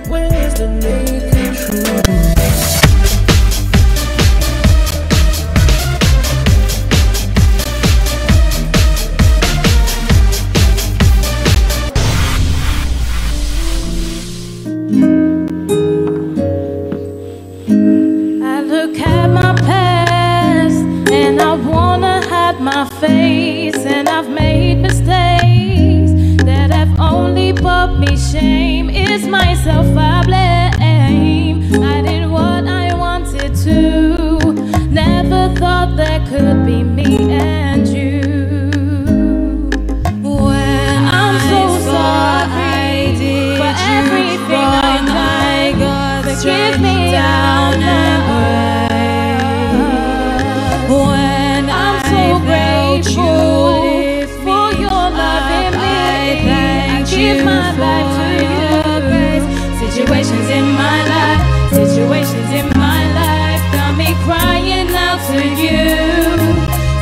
Where's the naked truth? I look at my past and I wanna hide my face, and I've made mistakes that have only brought me shame. It's myself I blame. I did what I wanted to, never thought there could be me and you. When I'm so sorry for everything I've done, forgive me down and when I'm so grateful for your love in me, I give my life to you. Situations in my life, situations in my life got me crying out to you.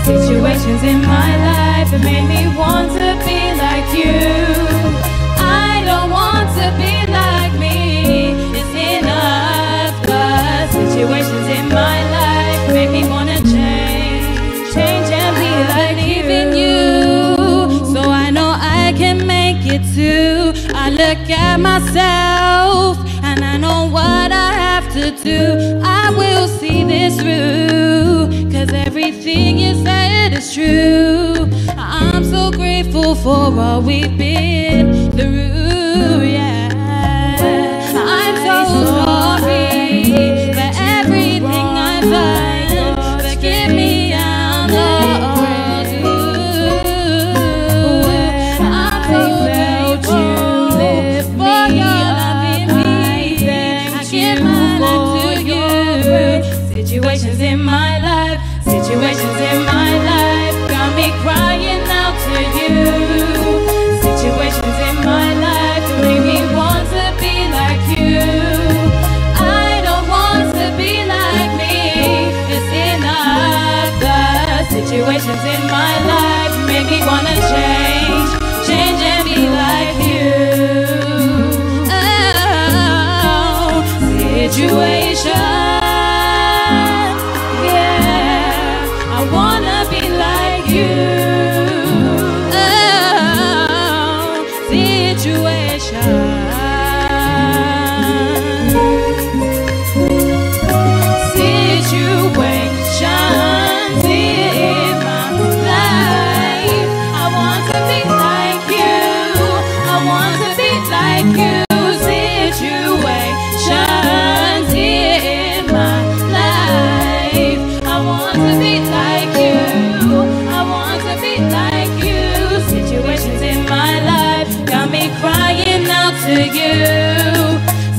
Situations in my life that made me want to be like you. I don't want to be like me, it's enough. Cause situations in my life make me wanna change and be like even you. So I know I can make it too. I look at myself and I know what I have to do. I will see this through, cause everything you said is true. I'm so grateful for all we've been through, yeah. I'm so sorry for everything I've done. Forgive me, I'm not you. I'm so grateful for your love in me. I give my life to you. Situations in my life, situations in my life got me crying out to you. Situations in my life make me want to be like you. I don't want to be like me, it's enough. The situations in my life make me wanna change and be like you. Oh, situation. I wanna be like you. Oh, situation. Situations in my life. I want to be like you. I want to be like you. Situations in my life. I want to be like you. I want to be like you. Situations in my life got me crying out to you.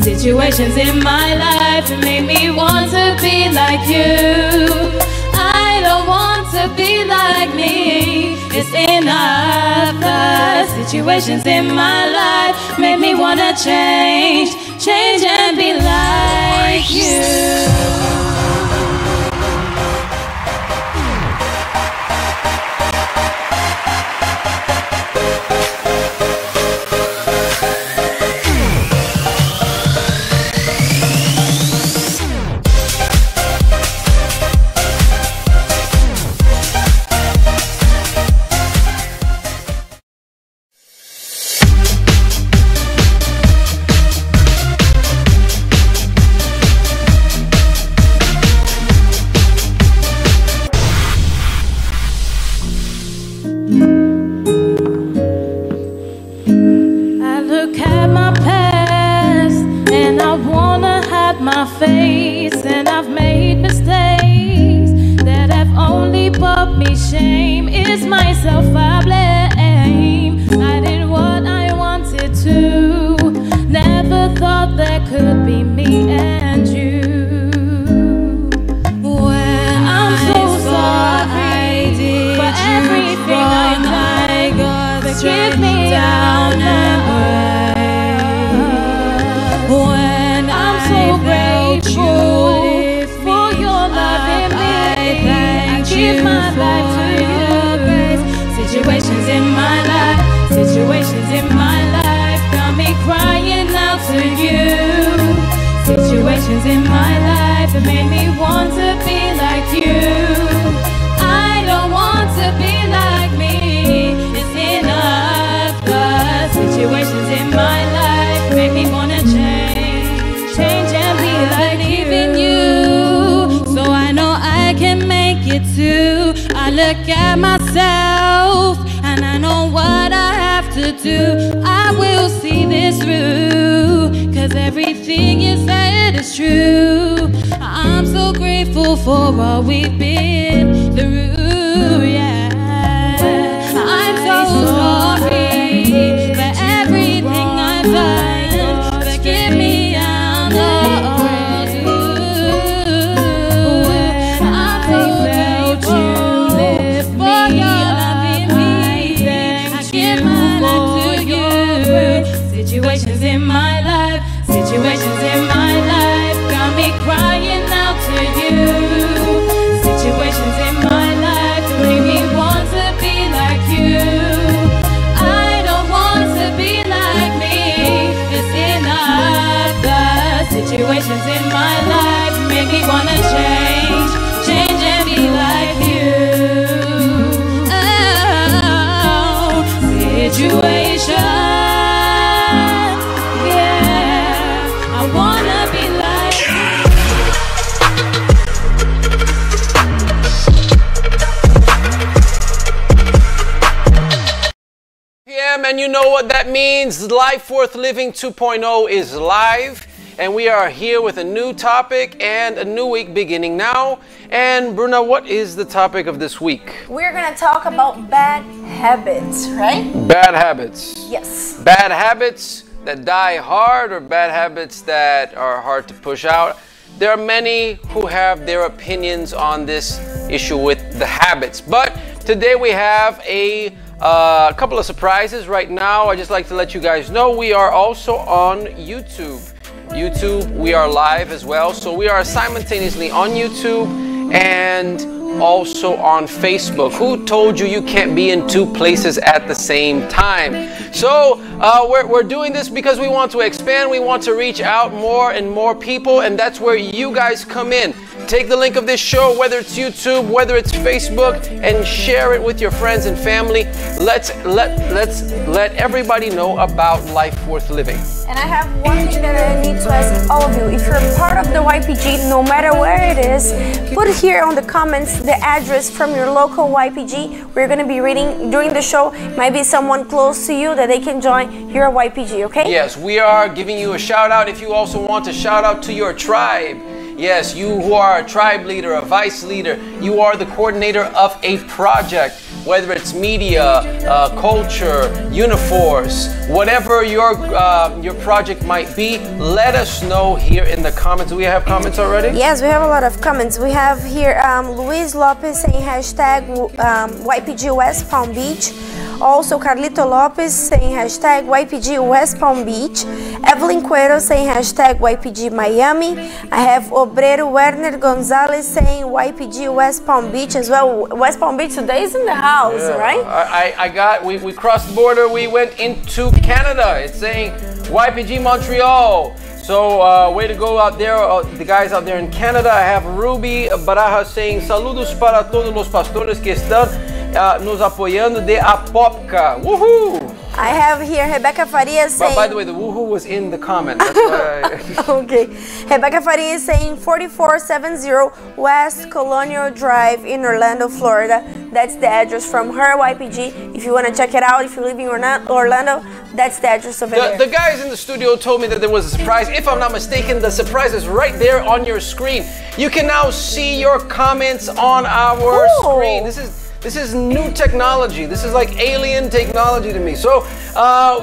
Situations in my life made me want to be like you. I don't want to be like me, it's enough. The situations in my life made me wanna change and be like you. My face, and I've made mistakes that have only brought me shame. It's myself I blame. I did what I wanted to, never thought there could be me and you. When I'm so sorry for everything I've done, forgive me down and when I'm so grateful for your love in me, I give my life to you. Situations in my life, situations in my life got me crying out to you. situations in my life that made me want to be like you. I don't want to be like me. It's enough. The situations in my life make me wanna change and be like even you. So I know I can make it too. I look at myself and I know what I have to do. I will see this through, 'cause everything you said is true. I'm so grateful for what we've been through, yeah. I'm so sorry for everything I've done. Forgive me, I'm not you. I'm so grateful for your love in me. I give my life to you. Situations in my life, situations in my life got me crying out to you. Situations in my life make me want to be like you. I don't want to be like me. It's enough. The situations in my life make me wanna change and be like you. Oh, situation. And you know what that means. Life Worth Living 2.0 is live, and we are here with a new topic and a new week beginning now. And Bruna, what is the topic of this week? We're gonna talk about bad habits, right? Bad habits. Yes. Bad habits that die hard, or bad habits that are hard to push out. There are many who have their opinions on this issue with the habits, but today we have a couple of surprises. Right now, I just like to let you guys know we are also on YouTube. We are live as well, so we are simultaneously on YouTube and also on Facebook. Who told you you can't be in two places at the same time? So we're doing this because we want to expand. We want to reach out more and more people, and that's where you guys come in. Take the link of this show, whether it's YouTube, whether it's Facebook, and share it with your friends and family. Let's let everybody know about Life Worth Living. And I have one thing that I need to ask all of you. If you're part of the YPG, no matter where it is, put here on the comments the address from your local YPG. We're going to be reading during the show. Might be someone close to you that they can join your YPG, okay? Yes, we are giving you a shout out. If you also want to shout out to your tribe, yes, you who are a tribe leader, a vice leader, you are the coordinator of a project, whether it's media, culture, uniforce, whatever your project might be, let us know here in the comments. Do we have comments already? Yes, we have a lot of comments. We have here Luis Lopez saying hashtag YPG West Palm Beach. Also, Carlito Lopez saying hashtag YPG West Palm Beach. Evelyn Cuero saying hashtag YPG Miami. I have Obrero Werner Gonzalez saying YPG West Palm Beach as well. West Palm Beach today is in the house, yeah, right? We crossed the border, we went into Canada. It's saying YPG Montreal. So way to go out there, the guys out there in Canada. I have Ruby Baraja saying saludos para todos los pastores que están nos apoyando de Apopka. Woohoo! I have here Rebecca Farias saying... By the way, the woohoo was in the comment. That's why Okay. Rebecca Farias saying 4470 West Colonial Drive in Orlando, Florida. That's the address from her YPG. If you want to check it out, if you're living in Orlando, that's the address of it. The guys in the studio told me that there was a surprise. If I'm not mistaken, the surprise is right there on your screen. You can now see your comments on our screen. This is new technology. This is like alien technology to me. So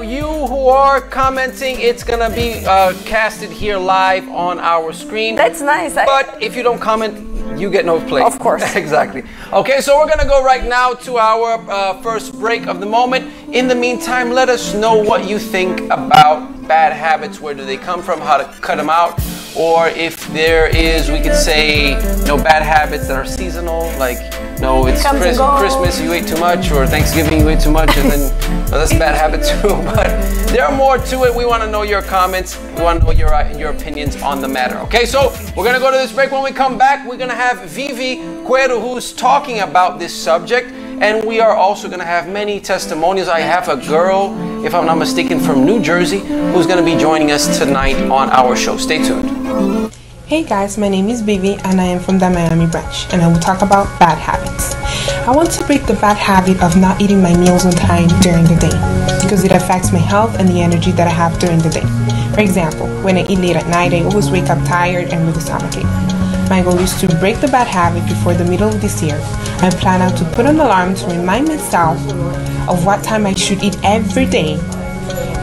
you who are commenting, it's gonna be casted here live on our screen. That's nice. But if you don't comment, you get no play. Of course. Exactly. Okay, so we're gonna go right now to our first break of the moment. In the meantime, let us know what you think about bad habits. Where do they come from? How to cut them out? Or if there is, we could say, bad habits that are seasonal, like No, it's Comes and goes. Christmas, you ate too much, or Thanksgiving, you ate too much, and then that's a bad habit too. But there are more to it. We want to know your comments. We want to know your opinions on the matter. Okay, so we're going to go to this break. When we come back, we're going to have Vivi Cuero, who's talking about this subject. And we are also going to have many testimonials. I have a girl, if I'm not mistaken, from New Jersey, who's going to be joining us tonight on our show. Stay tuned. Hey guys, my name is Vivi and I am from the Miami branch, and I will talk about bad habits. I want to break the bad habit of not eating my meals on time during the day because it affects my health and the energy that I have during the day. For example, when I eat late at night, I always wake up tired and with a stomachache. My goal is to break the bad habit before the middle of this year. I plan out to put an alarm to remind myself of what time I should eat every day.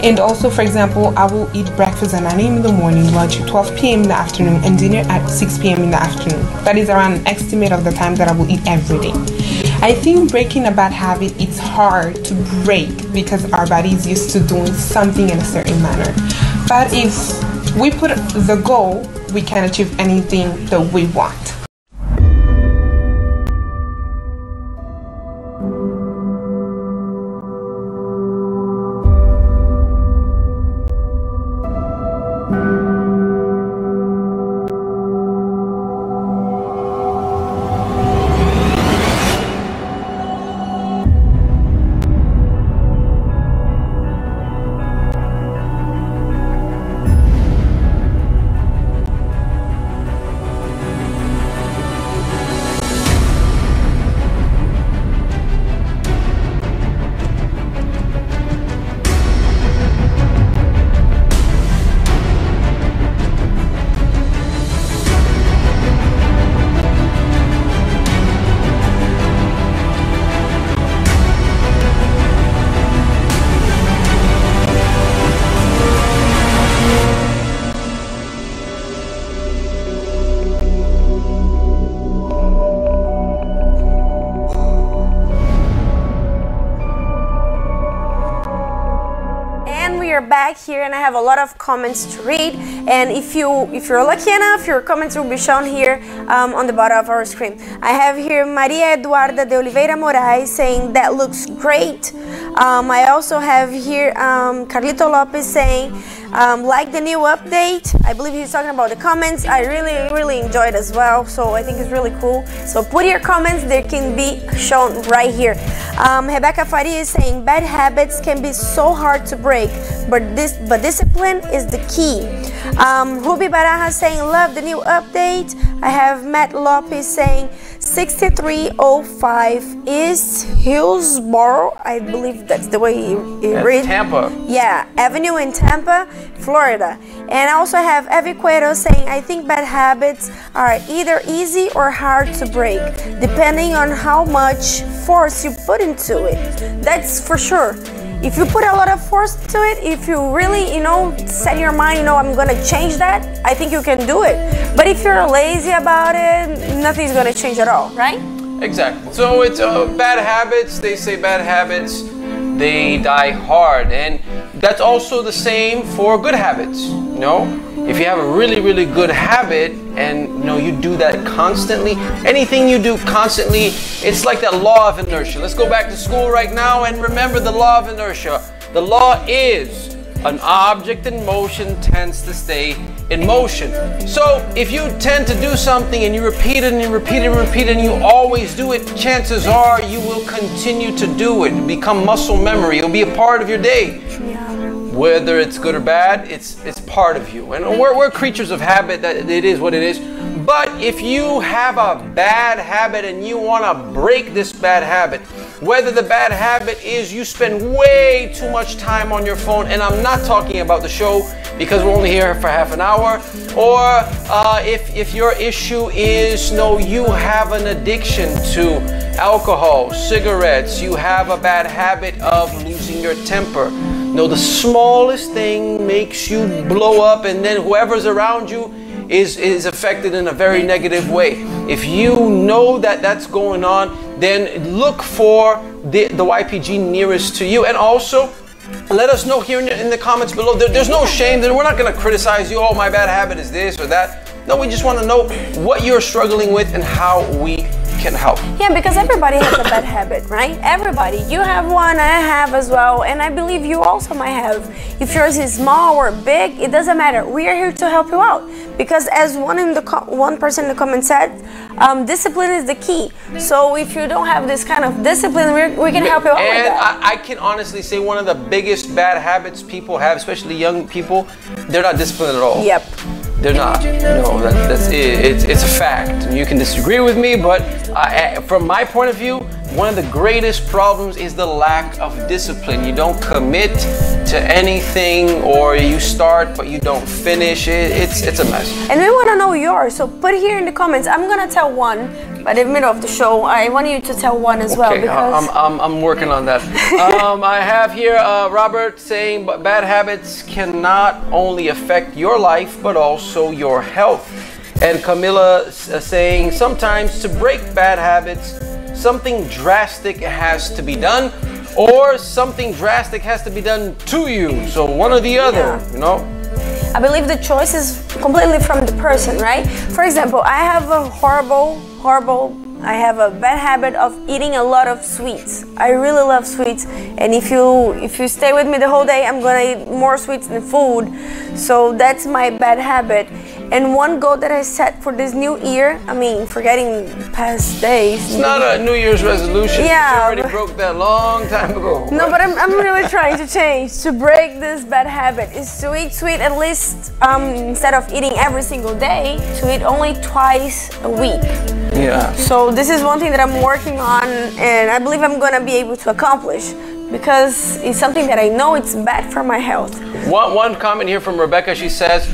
And also, for example, I will eat breakfast at 9 a.m. in the morning, lunch at 12 p.m. in the afternoon, and dinner at 6 p.m. in the afternoon. That is around an estimate of the time that I will eat every day. I think breaking a bad habit is hard to break because our body is used to doing something in a certain manner. But if we put the goal, we can achieve anything that we want. Back here, and I have a lot of comments to read, and if you're lucky enough, your comments will be shown here on the bottom of our screen. I have here Maria Eduarda de Oliveira Moraes saying that looks great. I also have here Carlito Lopez saying like the new update. I believe he's talking about the comments. I really enjoyed as well, so I think it's really cool. So put your comments, they can be shown right here. Rebecca Faria is saying bad habits can be so hard to break, but discipline is the key. Ruby Baraja saying love the new update. I have Matt Lopez saying 6305 East Hillsboro. I believe that's the way he read. Tampa. Yeah, Avenue in Tampa, Florida. And I also have Evi Cuero saying I think bad habits are either easy or hard to break, depending on how much force you put into it. That's for sure. If you put a lot of force to it, if you really, set your mind, I'm gonna change that, I think you can do it. But if you're lazy about it, nothing's gonna change at all, right? Exactly. So it's bad habits. They say bad habits, they die hard. And that's also the same for good habits, If you have a really good habit and you do that constantly, anything you do constantly, it's like that law of inertia. Let's go back to school right now and remember the law of inertia. The law is an object in motion tends to stay in motion. So if you tend to do something and you repeat it and you repeat it and repeat it and you always do it, chances are you will continue to do it. It'll become muscle memory. It'll be a part of your day. Whether it's good or bad, it's part of you. And we're creatures of habit, that it is what it is. But if you have a bad habit and you want to break this bad habit, whether the bad habit is you spend way too much time on your phone, and I'm not talking about the show because we're only here for half an hour, or if your issue is you have an addiction to alcohol, cigarettes, you have a bad habit of losing your temper. The smallest thing makes you blow up, and then whoever's around you is affected in a very negative way. If you know that that's going on, then look for the YPG nearest to you. And also, let us know here in the comments below. There's no shame. We're not going to criticize you. Oh, my bad habit is this or that. No, we just want to know what you're struggling with and how we can help. Yeah, because everybody has a bad habit, right? Everybody. You have one, I have as well, and I believe you also might have. If yours is small or big, it doesn't matter. We are here to help you out. Because as one person in the comment said, discipline is the key. So if you don't have this kind of discipline, we can help you out with that. And I can honestly say one of the biggest bad habits people have, especially young people, they're not disciplined at all. Yep. They're not. That's it. It's a fact. You can disagree with me, but from my point of view, one of the greatest problems is the lack of discipline. You don't commit to anything, or you start but you don't finish it. It's a mess. And we want to know yours, so put it here in the comments. I'm gonna tell one, but in the middle of the show, I want you to tell one as well. Because I'm working on that. I have here Robert saying, but bad habits cannot only affect your life but also your health. And Camilla saying, sometimes to break bad habits, something drastic has to be done, or something drastic has to be done to you. So one or the other, you know? I believe the choice is completely from the person, right? For example, I have a I have a bad habit of eating a lot of sweets. I really love sweets, and if you stay with me the whole day, I'm gonna eat more sweets than food. So that's my bad habit. And one goal that I set for this new year, I mean, forgetting past days. It's not a New Year's resolution. Yeah. You already broke that long time ago. No, but I'm really trying to change, to break this bad habit, is to eat sweet at least, instead of eating every single day, to eat only twice a week. Yeah. So this is one thing that I'm working on, and I believe I'm gonna be able to accomplish, because it's something that I know it's bad for my health. One comment here from Rebecca, she says,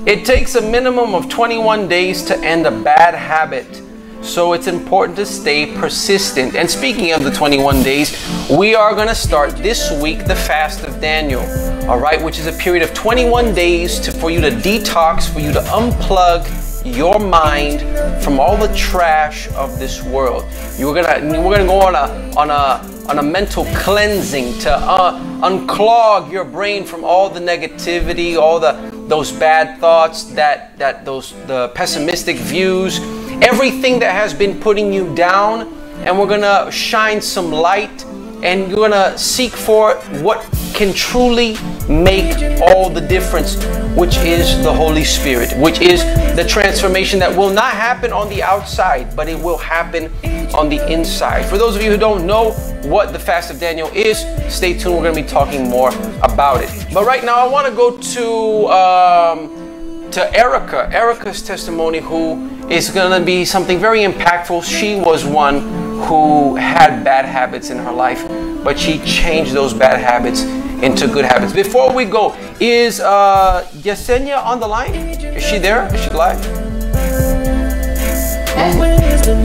it takes a minimum of 21 days to end a bad habit. So it's important to stay persistent. And speaking of the 21 days, we are going to start this week the fast of Daniel, all right, which is a period of 21 days for you to detox, for you to unplug your mind from all the trash of this world. We're gonna go on a mental cleansing to unclog your brain from all the negativity, all those bad thoughts, the pessimistic views, everything that has been putting you down, and we're gonna shine some light, and you're gonna seek for what can truly make all the difference, which is the Holy Spirit, which is the transformation that will not happen on the outside, but it will happen on the inside. For those of you who don't know what the fast of Daniel is, stay tuned. We're going to be talking more about it. But right now, I want to go to Erica. Erica's testimony, who is going to be something very impactful. She was one who had bad habits in her life, but she changed those bad habits into good habits. Before we go, is Yesenia on the line? Is she there? Is she live?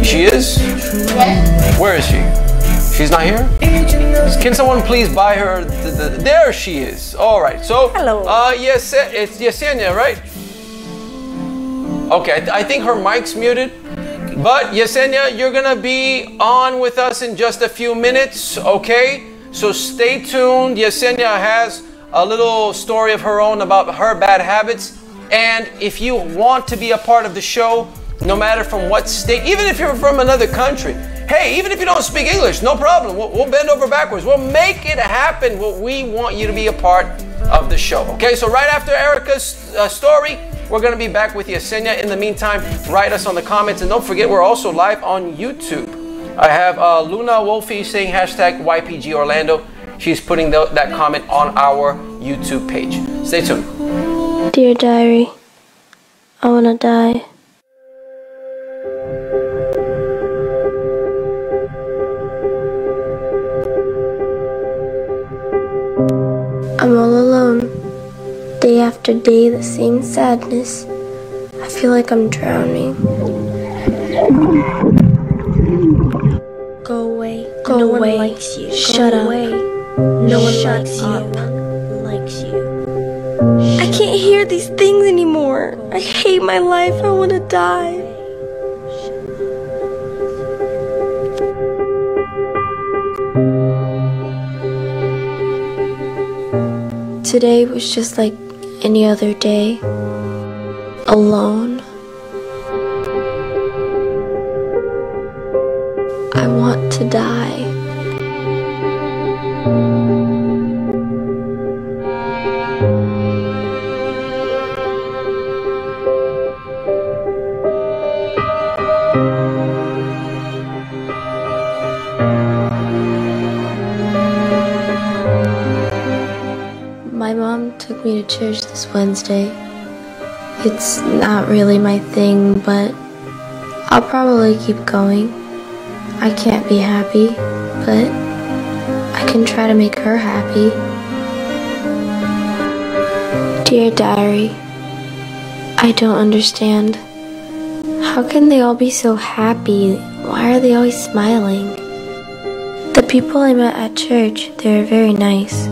She is? Where is she? She's not here? Can someone please buy her there she is. All right. So, hello. Yes, it's Yesenia, right? Okay, I think her mic's muted. But Yesenia, you're gonna be on with us in just a few minutes, okay? So stay tuned. Yesenia has a little story of her own about her bad habits. And if you want to be a part of the show, no matter from what state, even if you're from another country, hey, even if you don't speak English, no problem. We'll bend over backwards. We'll make it happen. We want you to be a part of the show. Okay, so right after Erica's story, we're going to be back with Yesenia. In the meantime, write us on the comments. And don't forget, we're also live on YouTube. I have Luna Wolfie saying hashtag YPG Orlando. She's putting that comment on our YouTube page. Stay tuned. Dear Diary, I want to die. I'm all alone. Day after day, the same sadness. I feel like I'm drowning. Go away. Go no away. one likes you. Shut up. Away. No one likes you. I can't hear these things anymore. I hate my life. I want to die. Today was just like any other day. Alone. to die. My mom took me to church this Wednesday. It's not really my thing, but I'll probably keep going. I can't be happy, but I can try to make her happy. Dear Diary, I don't understand. How can they all be so happy? Why are they always smiling? The people I met at church, they were very nice.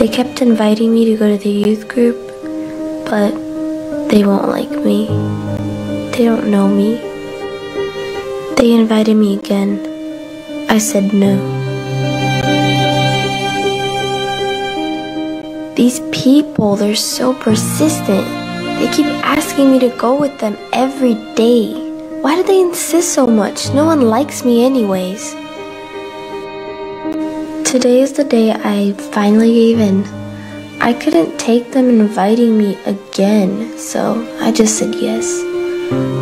They kept inviting me to go to the youth group, but they won't like me. They don't know me. They invited me again. I said no. These people, they're so persistent. They keep asking me to go with them every day. Why do they insist so much? No one likes me anyways. Today is the day I finally gave in. I couldn't take them inviting me again, so I just said yes.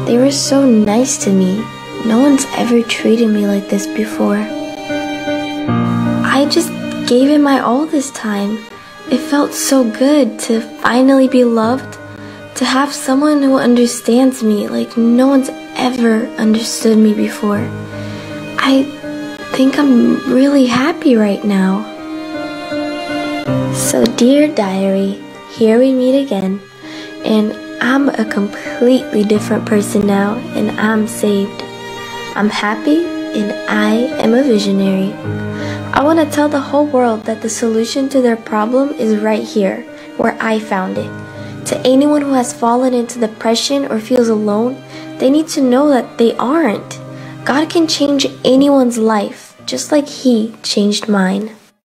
They were so nice to me. No one's ever treated me like this before. I just gave it my all this time. It felt so good to finally be loved, to have someone who understands me like no one's ever understood me before. I think I'm really happy right now. So dear Diary, here we meet again, and I'm a completely different person now, and I'm saved. I'm happy, and I am a visionary. I want to tell the whole world that the solution to their problem is right here, where I found it. To anyone who has fallen into depression or feels alone, they need to know that they aren't. God can change anyone's life, just like He changed mine.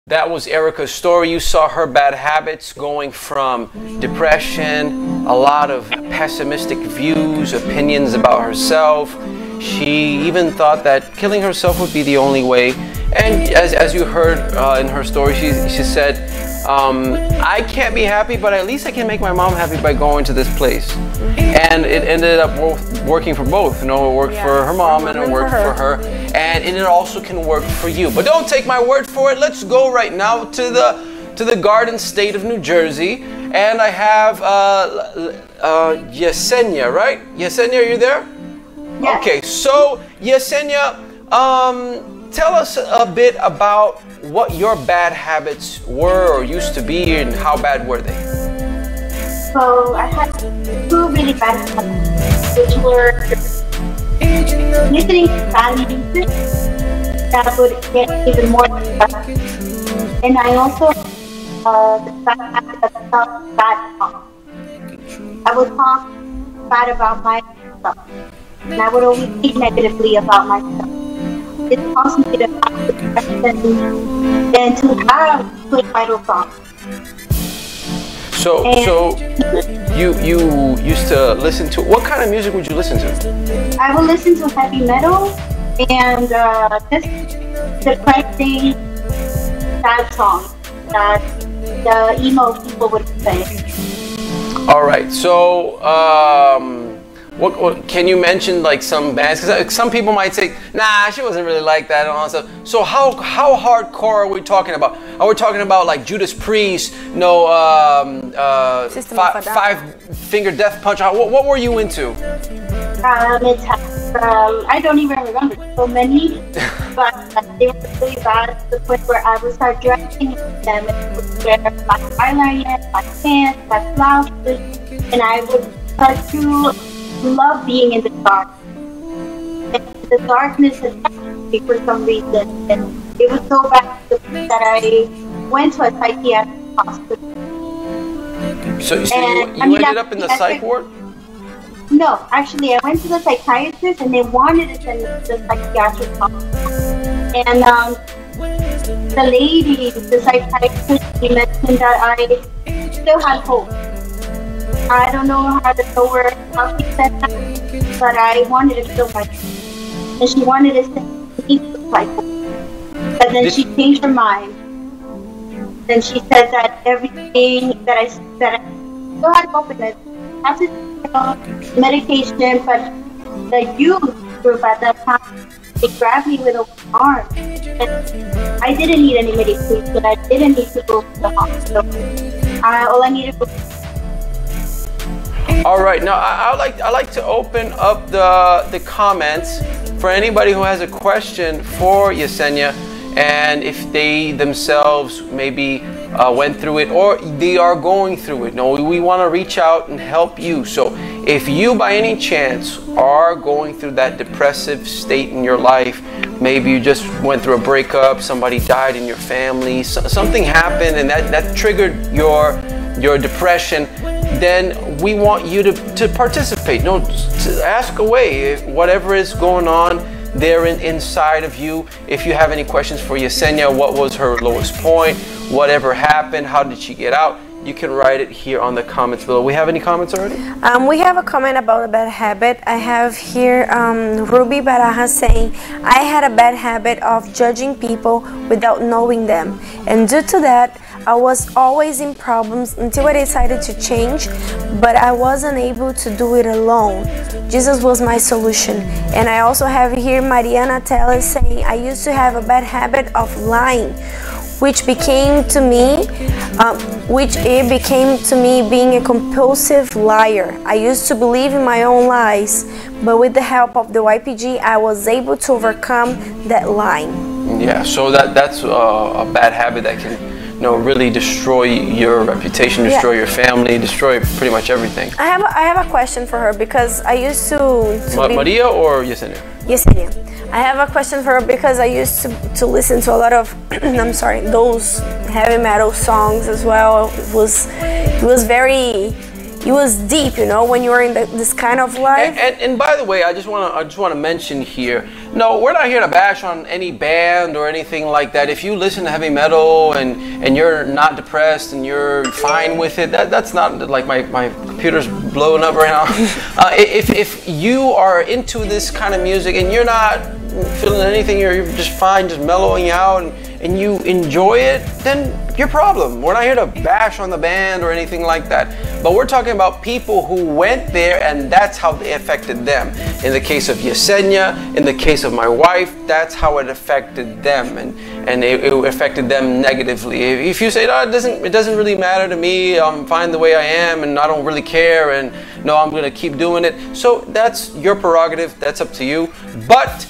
That was Erica's story. You saw her bad habits going from depression, a lot of pessimistic views, opinions about herself. She even thought that killing herself would be the only way. And as you heard in her story, she said, I can't be happy, but at least I can make my mom happy by going to this place. And it ended up working for both. You know, it worked for her mom and it worked for her. And it also can work for you. But don't take my word for it. Let's go right now to the Garden State of New Jersey. And I have Yesenia, right? Yesenia, are you there? Yeah. Okay, so Yesenia, tell us a bit about what your bad habits were or used to be, and how bad were they? So I had two really bad habits, which were listening to bad music that would get even more depressed. And I also the bad habit of talk bad talk. I would talk bad about myself, and I would always speak negatively about myself. It caused me to have depression and to have suicidal thoughts. So you used to listen to, what kind of music would you listen to? I would listen to heavy metal and just depressing, sad songs that the emo people would say. All right, so what can you mention, like some bands? Because some people might say, nah, she wasn't really like that and all that stuff. So how hardcore are we talking about? Are we talking about like Judas Priest, Five Finger Death Punch? What were you into? I don't even remember so many, but they were really bad to the point where I would start dressing them and would wear my eyeliner, my pants, my blouses, and I would start to love being in the dark. And the darkness attacked me for some reason, and it was so bad that I went to a psychiatric hospital. So you ended up in the psych ward? No, actually, I went to the psychiatrist, and they wanted to send me to the psychiatric hospital. And the lady, the psychiatrist, she mentioned that I still had hope. I don't know how to tell her how she said that, but I wanted to kill myself. And she wanted to send me need to apply for it. But then she changed her mind. Then she said that everything that I still had hope in it, have to medication, but the youth group at that time, they grabbed me with open arms. And I didn't need any medication. I didn't need to go to the hospital. All I needed was. All right, now I like to open up the comments for anybody who has a question for Yesenia, and if they themselves maybe went through it or they are going through it. No, we want to reach out and help you. So if you by any chance are going through that depressive state in your life, maybe you just went through a breakup, somebody died in your family, something happened and that triggered your depression, then we want you to participate. No, to ask away whatever is going on there inside of you. If you have any questions for Yesenia, what was her lowest point, whatever happened, how did she get out, you can write it here on the comments below. We have any comments already? We have a comment about a bad habit. I have here Ruby Baraja saying, I had a bad habit of judging people without knowing them, and due to that I was always in problems until I decided to change, but I wasn't able to do it alone. Jesus was my solution. And I also have here Mariana Teles saying, I used to have a bad habit of lying, which became to me being a compulsive liar. I used to believe in my own lies, but with the help of the YPG, I was able to overcome that lying. Yeah, so that's a bad habit that can really destroy your reputation, destroy your family, destroy pretty much everything. I have a question for her because I used to Maria or Yesenia? Yesenia. I have a question for her because I used to listen to a lot of I'm sorry, those heavy metal songs as well. It was deep, when you were in this kind of life. And by the way, I just want to mention here, no, we're not here to bash on any band or anything like that. If you listen to heavy metal and you're not depressed and you're fine with it, that's not like my computer's blowing up right now. If you are into this kind of music and you're not feeling anything, you're just fine, just mellowing out and you enjoy it, then your problem. We're not here to bash on the band or anything like that. But we're talking about people who went there and that's how they affected them. In the case of Yesenia, in the case of my wife, that's how it affected them, and it affected them negatively. If you say, no, it doesn't really matter to me, I'm fine the way I am and I don't really care, and no, I'm gonna keep doing it. So that's your prerogative, that's up to you. But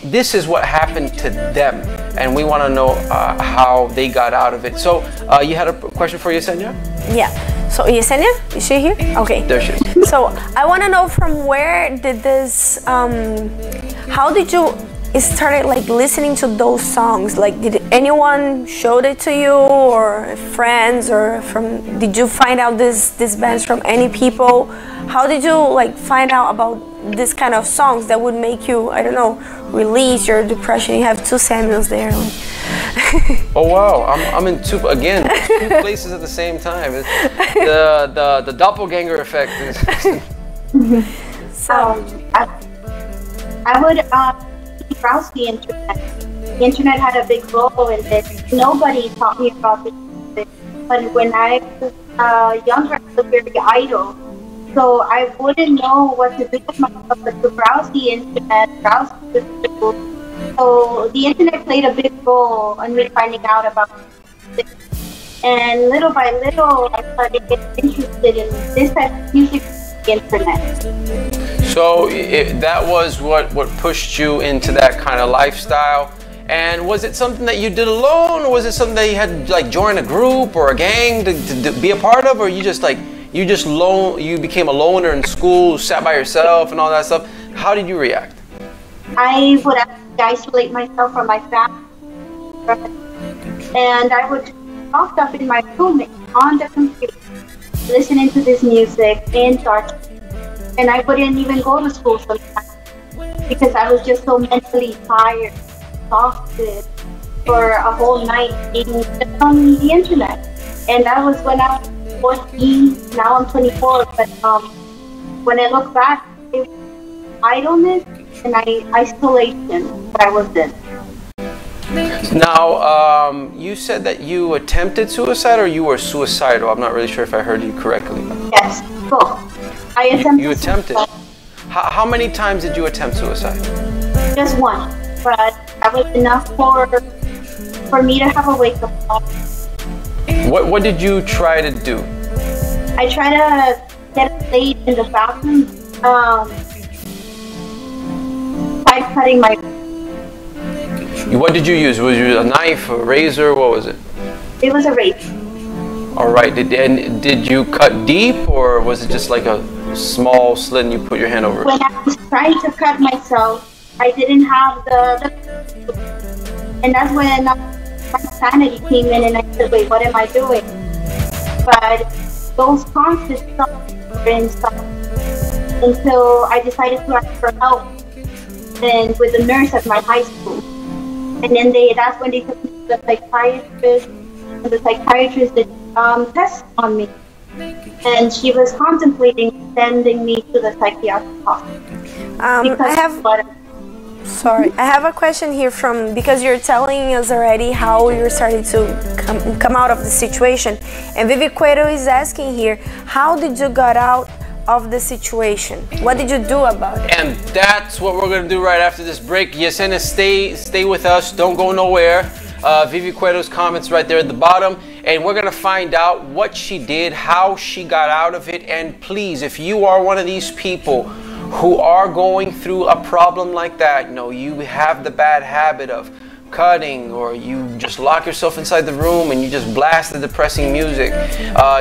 this is what happened to them, and we want to know how they got out of it. So you had a question for Yesenia? Yeah. So Yesenia, is she here? Okay. There she is. So I want to know, from where did this? How did you started listening to those songs? Did anyone showed it to you, or friends, or did you find out these bands from any people? How did you find out about this kind of songs that would make you, I don't know, release your depression? You have two Samuels there. Oh wow, I'm in two places at the same time. The doppelganger effect is So I would browse the internet. The internet had a big role in this. Nobody taught me about this, but when I was younger, I was very idle. So I wouldn't know what to do with myself but to browse the internet, browse the people. So the internet played a big role in me finding out about this. And little by little, I started getting interested in this type of music on the internet. So that was what pushed you into that kind of lifestyle. And was it something that you did alone, or was it something that you had joined a group or a gang to be a part of, or you became a loner in school, sat by yourself and all that stuff? How did you react? I would isolate myself from my family, and I would locked up in my room on the computer, listening to this music in darkness. And I wouldn't even go to school sometimes because I was just so mentally tired, exhausted for a whole night being on the internet. And that was when I was 14, now I'm 24, but when I look back, it was idleness and isolation that I was in. Now, you said that you attempted suicide or you were suicidal. I'm not really sure if I heard you correctly. Yes, both. I attempted. You attempted? How many times did you attempt suicide? Just one, but that was enough for me to have a wake up call. What did you try to do? I tried to get laid in the bathroom. Tried cutting my. What did you use? Was it a knife, a razor? What was it? It was a razor. All right. Did you cut deep, or was it just like a small slit and you put your hand over it? When I was trying to cut myself, I didn't have and that's when my sanity came in, and I said, "Wait, what am I doing?" But those constant thoughts were inside until I decided to ask for help, and with the nurse at my high school. And then that's when they took me to the psychiatrist, and the psychiatrist did tests on me. And she was contemplating sending me to the psychiatric hospital. I have a question here because you're telling us already how you're starting to come out of the situation. And Vivi Cueto is asking here, how did you get out of the situation? What did you do about it? And that's what we're going to do right after this break. Yesenia, stay with us. Don't go nowhere. Vivi Cueto's comments right there at the bottom. And we're going to find out what she did, how she got out of it. And please, if you are one of these people who are going through a problem like that, you have the bad habit of cutting, or you just lock yourself inside the room and you just blast the depressing music,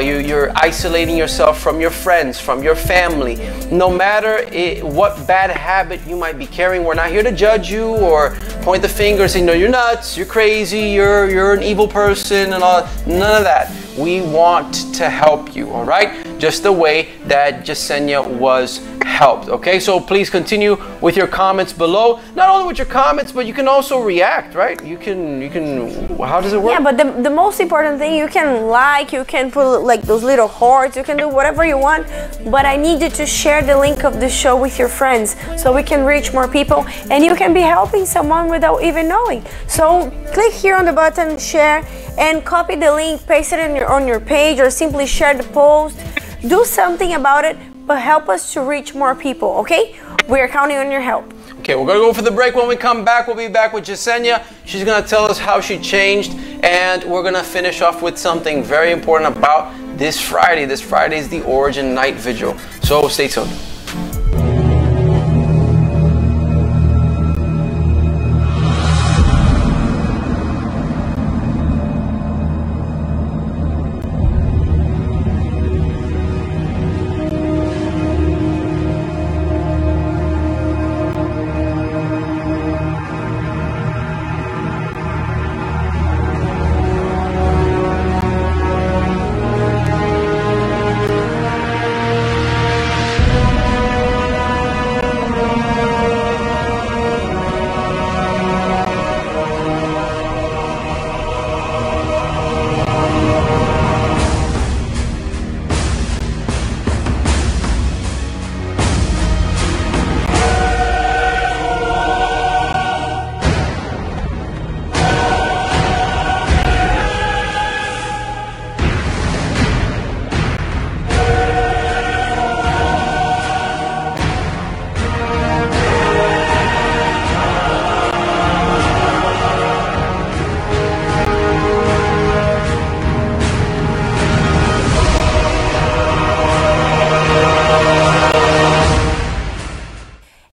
you're isolating yourself from your friends, from your family. No matter what bad habit you might be carrying, we're not here to judge you or point the finger and say, no, you're nuts, you're crazy, you're an evil person and all. None of that. We want to help you, all right? Just the way that Yesenia was helped, okay? So please continue with your comments below. Not only with your comments, but you can also react, right? You can, how does it work? Yeah, but the most important thing, you can put like those little hearts, you can do whatever you want, but I need you to share the link of the show with your friends so we can reach more people and you can be helping someone without even knowing. So click here on the button, share, and copy the link, paste it on your page, or simply share the post. Do something about it, but help us to reach more people, okay? We're counting on your help. Okay, we're gonna go for the break. When we come back, we'll be back with Yesenia. She's gonna tell us how she changed, and we're gonna finish off with something very important about this Friday. This Friday is the Origin Night Vigil. So stay tuned.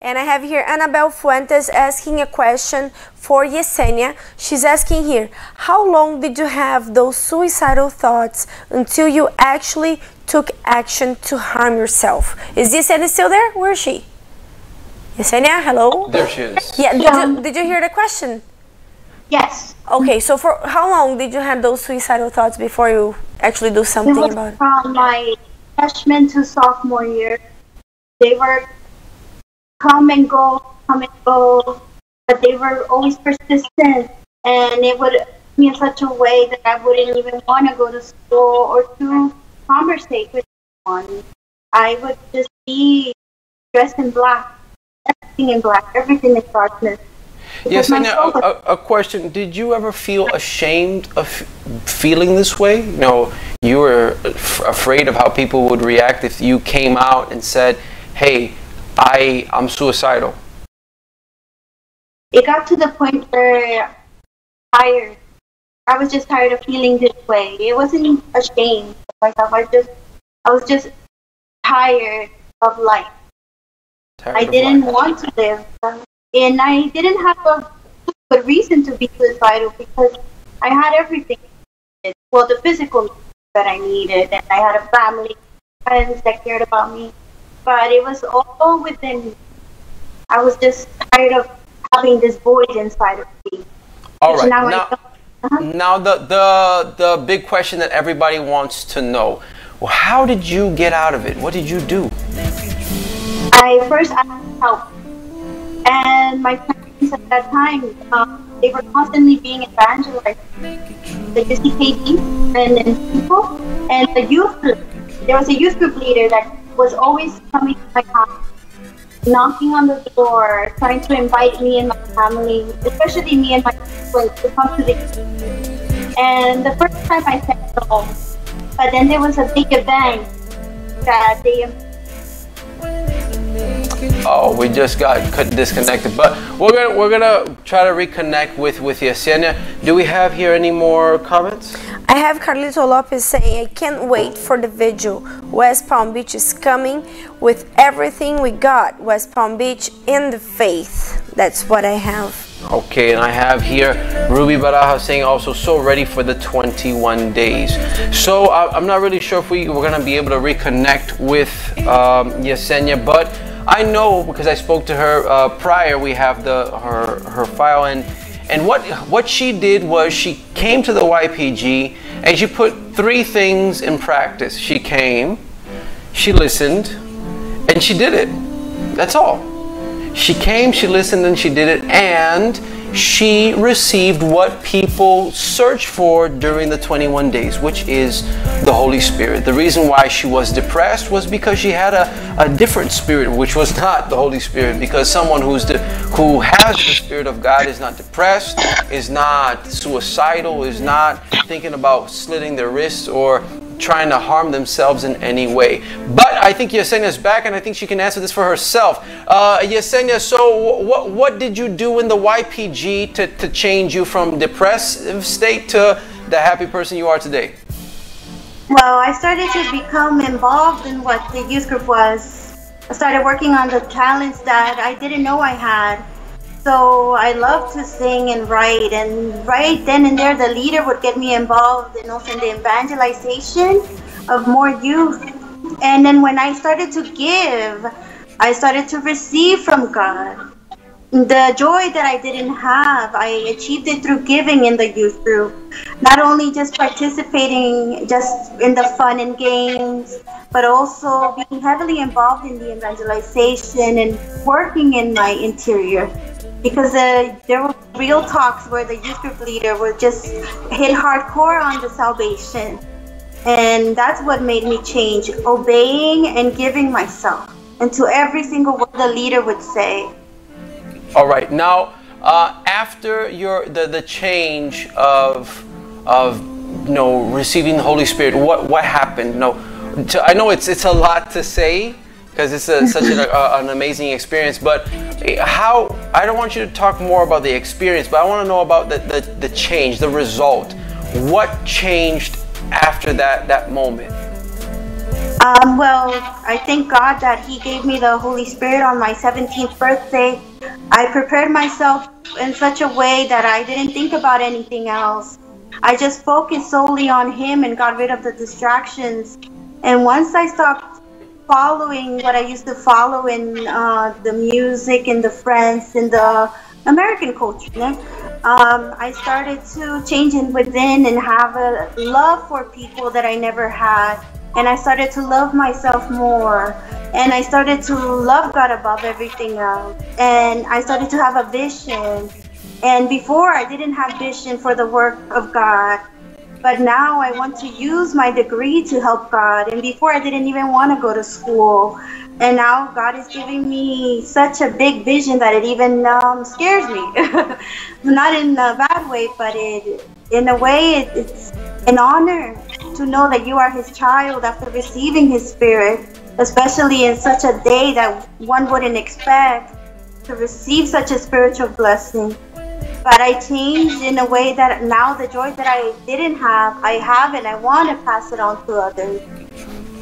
And I have here Annabelle Fuentes asking a question for Yesenia. She's asking here, how long did you have those suicidal thoughts until you actually took action to harm yourself? Is Yesenia still there? Where is she? Yesenia, hello? There she is. Yeah, did you hear the question? Yes. Okay, so for how long did you have those suicidal thoughts before you actually do something about it? From my freshman to sophomore year. They were come and go, but they were always persistent, and it would be in such a way that I wouldn't even want to go to school or to conversate with anyone. I would just be dressed in black, everything in black, everything in darkness. Yes, my and soul was a question. Did you ever feel ashamed of feeling this way? You know, you were afraid of how people would react if you came out and said, hey, I'm suicidal. it got to the point where tired. I was just tired of feeling this way. It wasn't ashamed of myself. I was just tired of life. Tired I of didn't life. want to live, and I didn't have a good reason to be suicidal because I had everything. Well, the physical needs that I needed, and I had a family, friends that cared about me, but it was all within me. I was just tired of having this void inside of me. All Which right. now Now, uh-huh. now the big question that everybody wants to know. Well, how did you get out of it? What did you do? I first asked help, and my parents at that time, they were constantly being evangelized. The UCKD and then people, and the youth group. There was a youth group leader that was always coming to my house, knocking on the door, trying to invite me and my family, especially me and my husband, to come to the youth. And the first time I said no, but then there was a big event that they. Oh, we just got disconnected, but we're gonna try to reconnect with Yesenia. Do we have here any more comments? I have Carlito Lopez saying, I can't wait for the vigil. West Palm Beach is coming with everything we got. West Palm Beach in the faith. That's what I have. Okay, and I have here Ruby Baraja saying also so ready for the 21 days. So I'm not really sure if we're gonna be able to reconnect with Yesenia, but I know because I spoke to her prior. We have her file, and what she did was she came to the YPG and she put 3 things in practice. She came, she listened, and she did it. That's all. She came, she listened, and she did it, and she received what people search for during the 21 days, which is the Holy Spirit. The reason why she was depressed was because she had a different spirit, which was not the Holy Spirit, because someone who has the Spirit of God is not depressed, is not suicidal, is not thinking about slitting their wrists or trying to harm themselves in any way. But I think Yesenia is back, and I think she can answer this for herself. Yesenia, so what did you do in the YPG to change you from depressive state to the happy person you are today? Well, I started to become involved in what the youth group was. I started working on the talents that I didn't know I had. So I love to sing and write, and right then and there the leader would get me involved in also in the evangelization of more youth. And then when I started to give, I started to receive from God. The joy that I didn't have, I achieved it through giving in the youth group. Not only just participating just in the fun and games, but also being heavily involved in the evangelization and working in my interior. Because there were real talks where the youth group leader would just hit hardcore on the salvation. And that's what made me change, obeying and giving myself into every single word the leader would say. All right. Now, after the change of receiving the Holy Spirit, what happened? I know it's a lot to say because it's such an amazing experience. But I don't want you to talk more about the experience, but I want to know about the change, the result. What changed after that moment? Well, I thank God that He gave me the Holy Spirit on my 17th birthday. I prepared myself in such a way that I didn't think about anything else. I just focused solely on Him and got rid of the distractions. And once I stopped following what I used to follow in the music and the friends and the American culture, I started to change within and have a love for people that I never had. And I started to love myself more. And I started to love God above everything else. And I started to have a vision. And before, I didn't have vision for the work of God. But now I want to use my degree to help God. And before, I didn't even want to go to school. And now God is giving me such a big vision that it even scares me. Not in a bad way, but in a way, it's an honor to know that you are His child after receiving His Spirit, especially in such a day that one wouldn't expect to receive such a spiritual blessing. But I changed in a way that now the joy that I didn't have, I have, and I want to pass it on to others.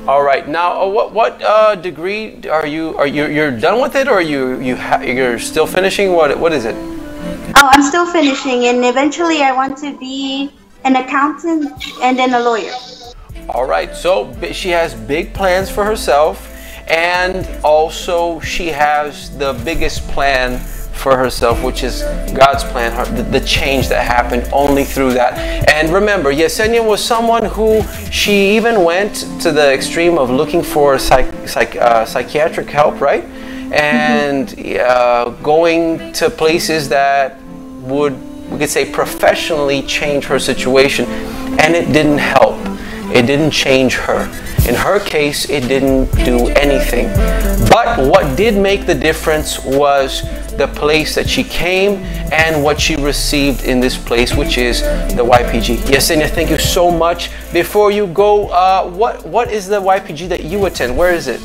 All right. Now, what degree are you're done with it, or you're still finishing? What is it? Oh, I'm still finishing, and eventually I want to be an accountant and then a lawyer. All right. So she has big plans for herself, and also she has the biggest plan for herself, which is God's plan, the change that happened only through that. And remember, Yesenia was someone who she even went to the extreme of looking for psychiatric help, right? And going to places that would, we could say, professionally change her situation, and it didn't help. It didn't change her. In her case, it didn't do anything. But what did make the difference was the place that she came and what she received in this place, which is the YPG. Yesenia, thank you so much. Before you go, what is the YPG that you attend? Where is it?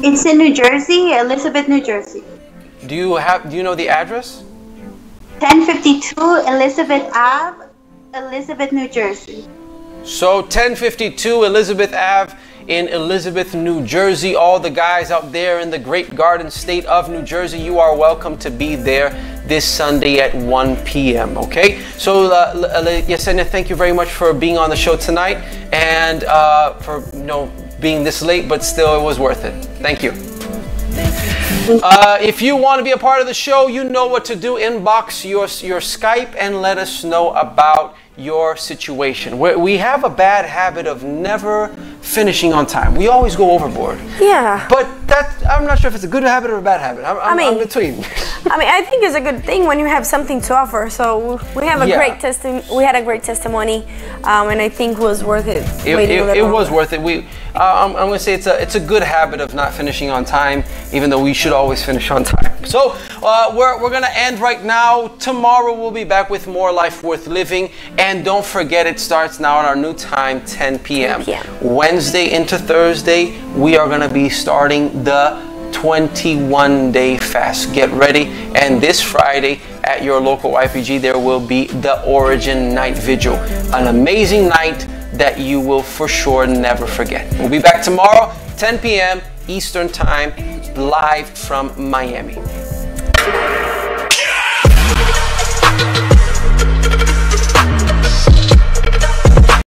It's in New Jersey, Elizabeth, New Jersey. Do you know the address? 1052 Elizabeth Ave, Elizabeth, New Jersey. So 1052 Elizabeth Ave in Elizabeth, New Jersey. All the guys out there in the Great Garden State of New Jersey, you are welcome to be there this Sunday at 1 p.m. Okay? So Yesenia, thank you very much for being on the show tonight, and for being this late, but still it was worth it. Thank you. If you want to be a part of the show, you know what to do. Inbox your Skype and let us know about your situation. We have a bad habit of never finishing on time. We always go overboard. Yeah. But I'm not sure if it's a good habit or a bad habit. I'm in between. I think it's a good thing when you have something to offer. So we have a great we had a great testimony, and I think it was worth it. It was worth it. I'm going to say it's a good habit of not finishing on time, even though we should always finish on time. So we're going to end right now. Tomorrow we'll be back with more Life Worth Living. And don't forget, it starts now at our new time, 10 p.m. Wednesday into Thursday, we are going to be starting the 21-day fast. Get ready. And this Friday at your local YPG, there will be the Origin Night Vigil. An amazing night that you will for sure never forget. We'll be back tomorrow, 10 p.m. Eastern Time, live from Miami.